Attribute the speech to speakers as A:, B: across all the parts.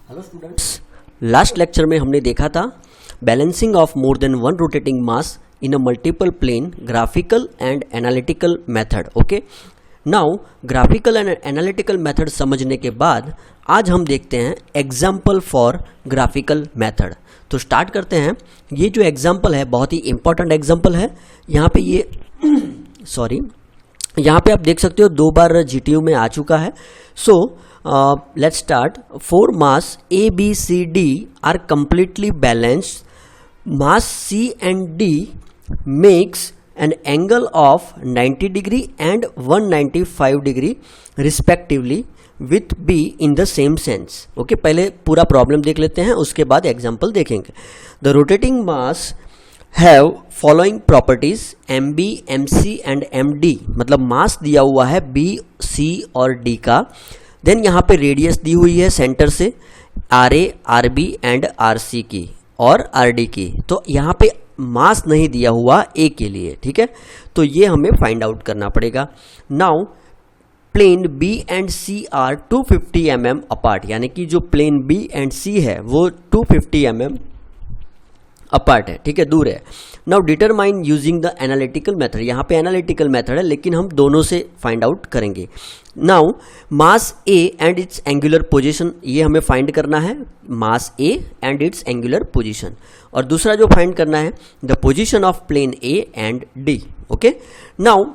A: Hello students, last lecture में हमने देखा था balancing of more than one rotating mass in a multiple plane graphical and analytical method. Okay, now graphical and analytical method समझने के बाद आज हम देखते हैं एग्जाम्पल फॉर ग्राफिकल मेथड। तो स्टार्ट करते हैं। ये जो एग्जाम्पल है बहुत ही इंपॉर्टेंट एग्जाम्पल है। यहाँ पे ये यहाँ पे आप देख सकते हो 2 बार GTU में आ चुका है। सो let's start. 4 mass A, B, C, D are completely balanced. Mass C and D makes an angle of 90 degree and 195 degree respectively with B in the same sense. Okay, पहले पूरा प्रॉब्लम देख लेते हैं, उसके बाद एग्जाम्पल देखेंगे। The rotating mass have following properties MB, MC and MD। मतलब मास दिया हुआ है B, C और D का। देन यहाँ पे रेडियस दी हुई है सेंटर से RA, RB एंड RC की और RD की। तो यहाँ पे मास नहीं दिया हुआ A के लिए, ठीक है। तो ये हमें फाइंड आउट करना पड़ेगा। Now plane B and C are 250 mm apart, यानी कि जो प्लेन B एंड C है वो 250 mm अपार्ट है, ठीक है, दूर है। Now determine using the analytical method. यहाँ पे एनालिटिकल मेथड है लेकिन हम दोनों से फाइंड आउट करेंगे। Now mass A and its angular position, ये हमें फाइंड करना है, mass A and its angular position. और दूसरा जो फाइंड करना है the position of plane A and D. Okay, now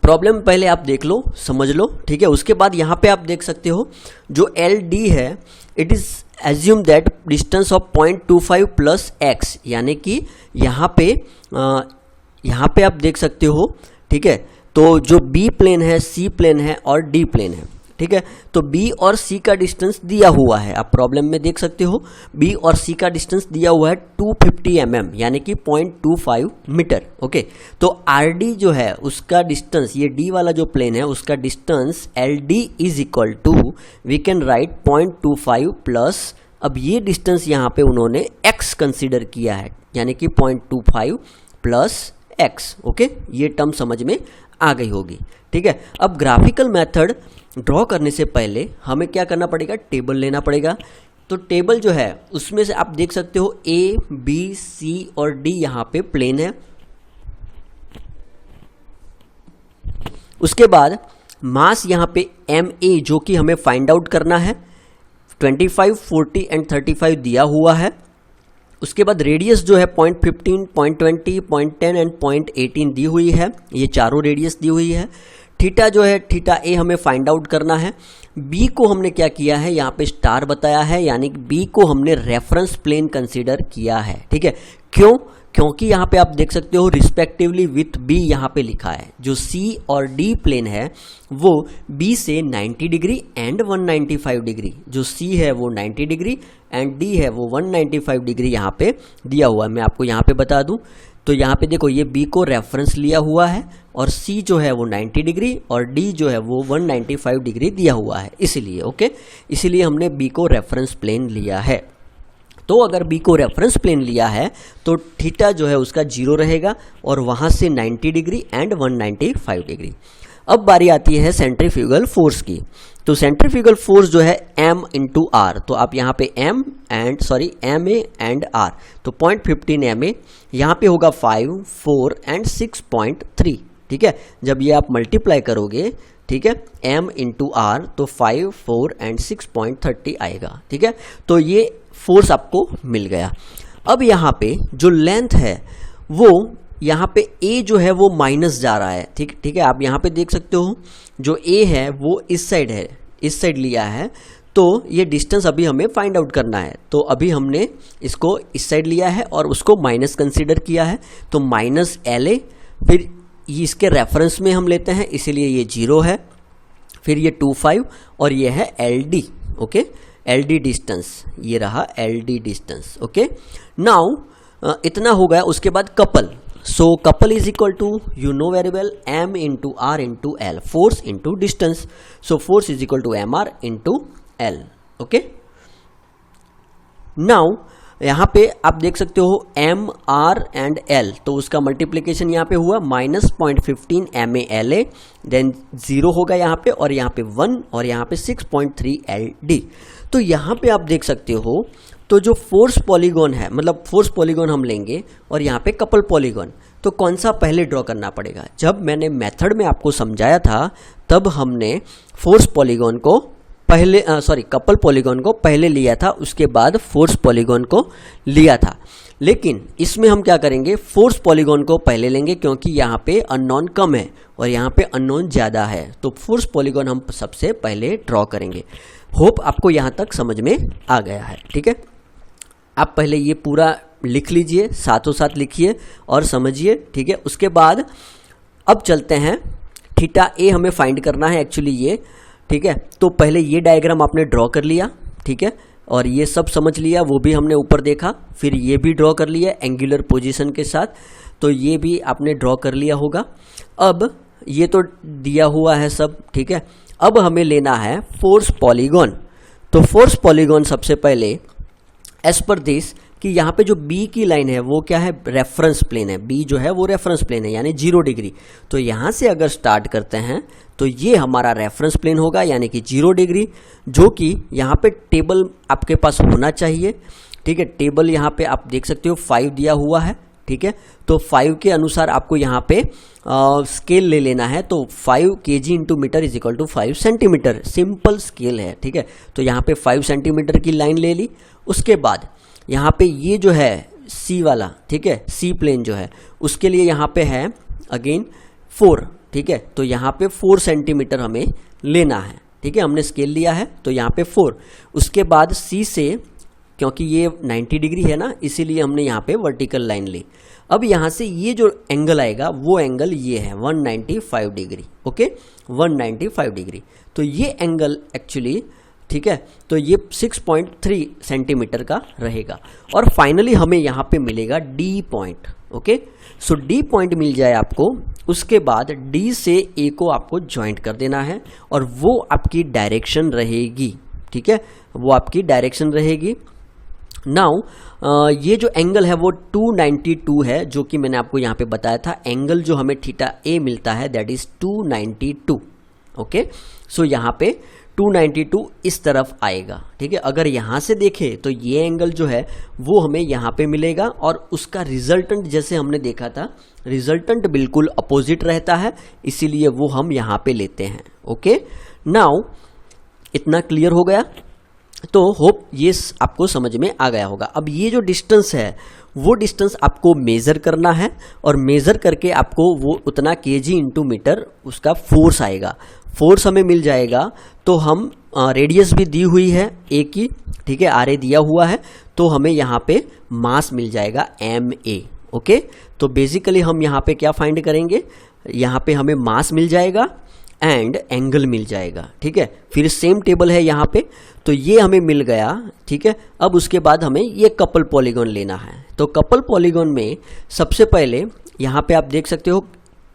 A: problem पहले आप देख लो, समझ लो, ठीक है। उसके बाद यहाँ पे आप देख सकते हो जो LD है, it is assume that distance of 0.25 plus x, यानी कि यहाँ पे आप देख सकते हो, ठीक है। तो जो B प्लेन है, C प्लेन है और D प्लेन है, ठीक है। तो B और C का डिस्टेंस दिया हुआ है, आप प्रॉब्लम में देख सकते हो B और C का डिस्टेंस दिया हुआ है 250 mm, यानी कि 0.25 मीटर। ओके, तो RD जो है उसका डिस्टेंस, ये D वाला जो प्लेन है उसका distance LD is equal to, we can write 0.25 plus, अब ये डिस्टेंस यहाँ पे उन्होंने x कंसिडर किया है, यानी कि 0.25 प्लस x। ओके, ये टर्म समझ में आ गई होगी, ठीक है। अब ग्राफिकल मेथड ड्रॉ करने से पहले हमें क्या करना पड़ेगा, टेबल लेना पड़ेगा। तो टेबल जो है उसमें से आप देख सकते हो A, B, C और D यहाँ पे प्लेन है। उसके बाद मास यहाँ पे MA जो कि हमें फाइंड आउट करना है, 25, 40 एंड 35 दिया हुआ है। उसके बाद रेडियस जो है 0.15, 0.20, 0.10 एंड 0.18 दी हुई है, ये चारों रेडियस दी हुई है। थीटा जो है, थीटा ए हमें फाइंड आउट करना है। बी को हमने क्या किया है, यहाँ पे स्टार बताया है, यानी कि बी को हमने रेफरेंस प्लेन कंसीडर किया है, ठीक है। क्यों? क्योंकि यहाँ पे आप देख सकते हो रिस्पेक्टिवली विथ बी यहाँ पे लिखा है। जो सी और डी प्लेन है वो बी से 90 डिग्री एंड 195 डिग्री, जो सी है वो 90 डिग्री एंड डी है वो 195 डिग्री यहाँ पे दिया हुआ है। मैं आपको यहाँ पे बता दूँ तो यहाँ पे देखो ये बी को रेफरेंस लिया हुआ है और सी जो है वो 90 डिग्री और डी जो है वो 195 डिग्री दिया हुआ है, इसीलिए। ओके, इसीलिए हमने बी को रेफरेंस प्लेन लिया है। तो अगर बी को रेफरेंस प्लेन लिया है तो थीटा जो है उसका 0 रहेगा और वहाँ से 90 डिग्री एंड 195 डिग्री। अब बारी आती है सेंट्रीफ्यूगल फोर्स की। तो सेंट्रीफ्यूगल फोर्स जो है M इंटू आर, तो आप यहाँ पे MA एंड R, तो 0.15 MA, यहाँ पे होगा 5, 4 एंड 6.3, ठीक है। जब ये आप मल्टीप्लाई करोगे, ठीक है, M इंटू आर, तो 5, 4 एंड 6.30 आएगा, ठीक है। तो ये फोर्स आपको मिल गया। अब यहाँ पे जो लेंथ है वो यहाँ पे A जो है वो माइनस जा रहा है, ठीक है। आप यहाँ पे देख सकते हो जो A है वो इस साइड है, इस साइड लिया है। तो ये डिस्टेंस अभी हमें फाइंड आउट करना है। तो अभी हमने इसको इस साइड लिया है और उसको माइनस कंसीडर किया है, तो माइनस LA, फिर इसके रेफरेंस में हम लेते हैं इसीलिए ये 0 है, फिर ये 25 और ये है LD। ओके, LD डिस्टेंस, ये रहा LD डिस्टेंस। ओके, नाउ इतना हो गया। उसके बाद couple, so couple is equal to, you know very well, M into R into L, force into distance. So force is equal to MR into L। Okay, now यहाँ पे आप देख सकते हो M, R एंड L, तो उसका multiplication यहाँ पे हुआ -0.15 MA LA, देन 0 होगा यहाँ पे और यहाँ पे 1 और यहाँ पे 6.3 LD। तो यहाँ पे आप देख सकते हो, तो जो फोर्स पॉलीगॉन है, मतलब फोर्स पॉलीगॉन हम लेंगे और यहाँ पे कपल पॉलीगॉन, तो कौन सा पहले ड्रॉ करना पड़ेगा? जब मैंने मेथड में आपको समझाया था तब हमने फोर्स पॉलीगॉन को पहले कपल पॉलीगॉन को पहले लिया था, उसके बाद फोर्स पॉलीगॉन को लिया था। लेकिन इसमें हम क्या करेंगे, फोर्स पॉलीगॉन को पहले लेंगे क्योंकि यहाँ पे अननोन कम है और यहाँ पे अननोन ज़्यादा है, तो फोर्स पॉलीगॉन हम सबसे पहले ड्रॉ करेंगे। होप आपको यहाँ तक समझ में आ गया है, ठीक है। आप पहले ये पूरा लिख लीजिए, साथों साथ लिखिए और समझिए, ठीक है। उसके बाद अब चलते हैं, थीटा ए हमें फाइंड करना है एक्चुअली ये, ठीक है। तो पहले ये डायग्राम आपने ड्रॉ कर लिया, ठीक है, और ये सब समझ लिया, वो भी हमने ऊपर देखा। फिर ये भी ड्रॉ कर लिया एंगुलर पोजीशन के साथ, तो ये भी आपने ड्रॉ कर लिया होगा। अब ये तो दिया हुआ है सब, ठीक है। अब हमें लेना है फोर्स पॉलीगॉन। तो फोर्स पॉलीगॉन सबसे पहले एज पर दिस कि यहाँ पे जो बी की लाइन है वो क्या है, रेफरेंस प्लेन है। बी जो है वो रेफरेंस प्लेन है, यानी 0 डिग्री। तो यहाँ से अगर स्टार्ट करते हैं तो ये हमारा रेफरेंस प्लेन होगा, यानी कि 0 डिग्री, जो कि यहाँ पे टेबल आपके पास होना चाहिए, ठीक है। टेबल यहाँ पे आप देख सकते हो 5 दिया हुआ है, ठीक है। तो 5 के अनुसार आपको यहाँ पे स्केल ले लेना है। तो 5 kg into metre is equal to 5 centimetre, simple scale है, ठीक है। तो यहाँ पे 5 सेंटीमीटर की लाइन ले ली। उसके बाद यहाँ पे ये जो है सी वाला, ठीक है, सी प्लेन जो है उसके लिए यहाँ पे है अगेन 4, ठीक है। तो यहाँ पे 4 सेंटीमीटर हमें लेना है, ठीक है। हमने स्केल लिया है तो यहाँ पे 4। उसके बाद सी से, क्योंकि ये 90 डिग्री है ना, इसीलिए हमने यहाँ पे वर्टिकल लाइन ली। अब यहाँ से ये जो एंगल आएगा वो एंगल ये है 195 डिग्री, ओके, 195 डिग्री। तो ये एंगल एक्चुअली, ठीक है, तो ये 6.3 सेंटीमीटर का रहेगा। और फाइनली हमें यहाँ पे मिलेगा डी पॉइंट, ओके। सो डी पॉइंट मिल जाए आपको, उसके बाद डी से ए को आपको ज्वाइंट कर देना है और वो आपकी डायरेक्शन रहेगी, ठीक है, वो आपकी डायरेक्शन रहेगी। नाउ ये जो एंगल है वो 292 है, जो कि मैंने आपको यहाँ पे बताया था। एंगल जो हमें थीटा ए मिलता है दैट इज 292, ओके। सो यहाँ पे 292 इस तरफ आएगा, ठीक है। अगर यहाँ से देखें तो ये एंगल जो है वो हमें यहाँ पे मिलेगा और उसका रिजल्टेंट जैसे हमने देखा था, रिजल्टेंट बिल्कुल अपोजिट रहता है, इसीलिए वो हम यहाँ पे लेते हैं, ओके। नाउ इतना क्लियर हो गया, तो होप ये आपको समझ में आ गया होगा। अब ये जो डिस्टेंस है वो डिस्टेंस आपको मेज़र करना है और मेज़र करके आपको वो उतना kg इंटू मीटर उसका फोर्स आएगा। फोर्स हमें मिल जाएगा, तो हम रेडियस भी दी हुई है ए की, ठीक है, आर दिया हुआ है, तो हमें यहाँ पे मास मिल जाएगा ma, ओके। तो बेसिकली हम यहाँ पे क्या फाइंड करेंगे, यहाँ पे हमें मास मिल जाएगा एंड एंगल मिल जाएगा, ठीक है। फिर सेम टेबल है यहाँ पे, तो ये हमें मिल गया, ठीक है। अब उसके बाद हमें ये कपल पॉलीगॉन लेना है। तो कपल पॉलीगॉन में सबसे पहले यहाँ पे आप देख सकते हो,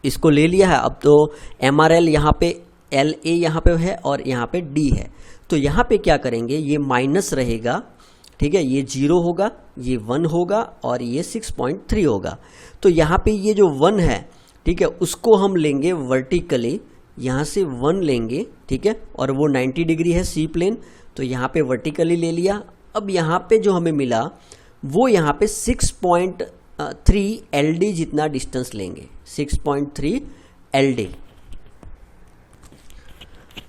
A: इसको ले लिया है। अब तो MRL यहाँ पे, LA यहाँ पे है और यहाँ पे D है। तो यहाँ पे क्या करेंगे, ये माइनस रहेगा, ठीक है, ये 0 होगा, ये 1 होगा और ये 6.3 होगा। तो यहाँ पे ये जो 1 है, ठीक है, उसको हम लेंगे वर्टिकली, यहाँ से 1 लेंगे, ठीक है, और वो 90 डिग्री है सी प्लेन, तो यहाँ पे वर्टिकली ले लिया। अब यहाँ पे जो हमें मिला वो यहाँ पे 6.3 LD जितना डिस्टेंस लेंगे, 6.3 LD।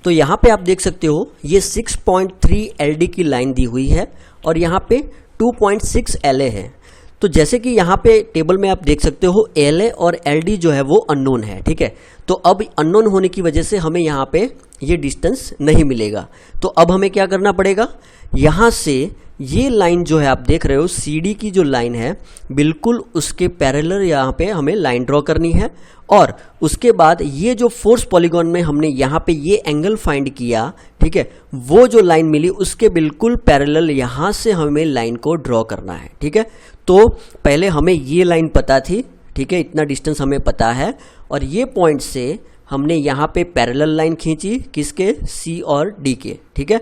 A: तो यहाँ पे आप देख सकते हो ये 6.3 LD की लाइन दी हुई है और यहाँ पे 2.6 LA है। तो जैसे कि यहाँ पे टेबल में आप देख सकते हो LA और LD जो है वो अननोन है, ठीक है। तो अब अननोन होने की वजह से हमें यहाँ पे ये डिस्टेंस नहीं मिलेगा। तो अब हमें क्या करना पड़ेगा, यहाँ से ये लाइन जो है आप देख रहे हो CD की जो लाइन है बिल्कुल उसके पैरेलल यहाँ पे हमें लाइन ड्रॉ करनी है। और उसके बाद ये जो फोर्स पॉलीगॉन में हमने यहाँ पे ये एंगल फाइंड किया, ठीक है, वो जो लाइन मिली उसके बिल्कुल पैरेलल यहाँ से हमें लाइन को ड्रॉ करना है, ठीक है। तो पहले हमें ये लाइन पता थी, ठीक है, इतना डिस्टेंस हमें पता है और ये पॉइंट से हमने यहाँ पे पैरेलल लाइन खींची, किसके, C और D के, ठीक है।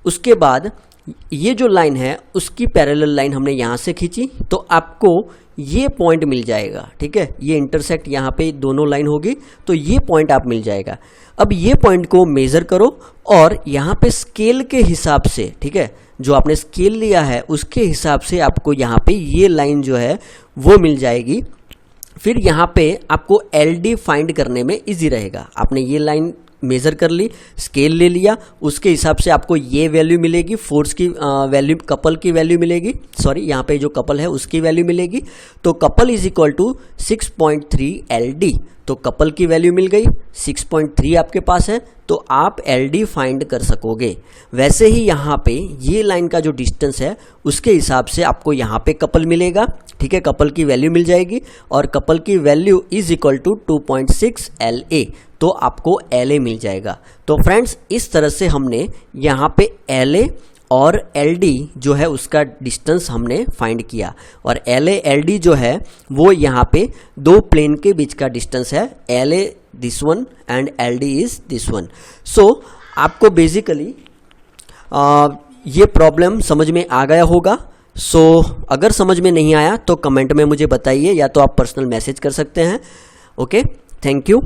A: उसके बाद ये जो लाइन है उसकी पैरेलल लाइन हमने यहाँ से खींची तो आपको ये पॉइंट मिल जाएगा, ठीक है। ये इंटरसेक्ट यहाँ पे दोनों लाइन होगी तो ये पॉइंट आप मिल जाएगा। अब ये पॉइंट को मेज़र करो और यहाँ पे स्केल के हिसाब से, ठीक है, जो आपने स्केल लिया है उसके हिसाब से आपको यहाँ पे ये लाइन जो है वो मिल जाएगी। फिर यहाँ पे आपको LD फाइंड करने में इजी रहेगा। आपने ये लाइन मेज़र कर ली, स्केल ले लिया, उसके हिसाब से आपको ये वैल्यू मिलेगी, फोर्स की वैल्यू, कपल की वैल्यू मिलेगी, सॉरी यहाँ पे जो कपल है उसकी वैल्यू मिलेगी। तो couple is equal to 6.3 LD, तो कपल की वैल्यू मिल गई, 6.3 आपके पास है तो आप LD फाइंड कर सकोगे। वैसे ही यहाँ पे ये लाइन का जो डिस्टेंस है उसके हिसाब से आपको यहाँ पे कपल मिलेगा, ठीक है, कपल की वैल्यू मिल जाएगी और कपल की value is equal to 2.6 LA, तो आपको LA मिल जाएगा। तो फ्रेंड्स इस तरह से हमने यहाँ पे LA और LD जो है उसका डिस्टेंस हमने फाइंड किया और LA LD जो है वो यहाँ पे दो प्लेन के बीच का डिस्टेंस है, LA this one and LD is this one. So आपको बेसिकली ये प्रॉब्लम समझ में आ गया होगा। सो अगर समझ में नहीं आया तो कमेंट में मुझे बताइए या तो आप पर्सनल मैसेज कर सकते हैं। Okay, thank you.